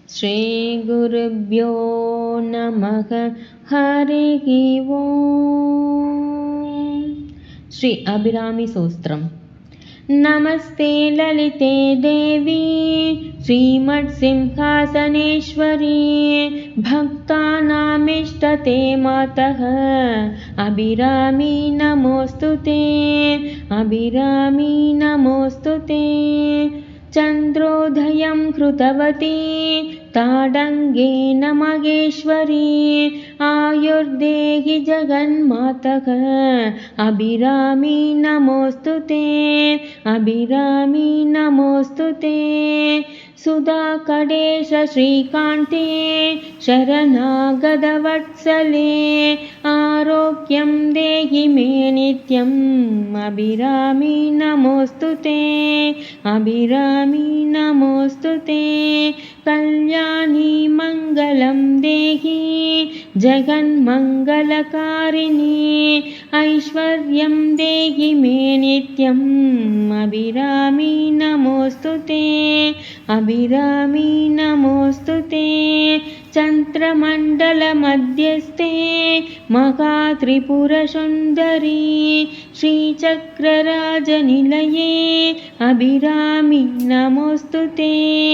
श्रीगुरुभ्यो नमः। हरिः ओम्। श्री अभिरामी स्तोत्रम्। नमस्ते ललिते देवी श्रीमत्सिंहासनेश्वरी, भक्तानामिष्टते मातः अभिरामी नमोऽस्तुते, अभिरामी नमोऽस्तुते। चन्द्रोदयं कृतवती ताडङ्गेन महेश्वरी, आयुर्देहि जगन्मातः अभिरामी नमोऽस्तुते, अभिरामी नमोऽस्तुते। सुधाकडेश श्रीकान्ते शरणागतवत्सले, आरोग्यं देहि मे नित्यम् अभिरामी नमोऽस्तुते, अभिरामी नमोऽस्तुते। कल्याणी मङ्गलं देहि जगन्मङ्गलकारिणी, ऐश्वर्यं देहि मे नित्यम् अभिरामी नमोऽस्तुते, अभिरामी नमोऽस्तुते। चन्द्रमण्डलमध्यस्थे महात्रिपुरसुन्दरी, श्रीचक्रराजनिलये अभिरामी नमोऽस्तुते।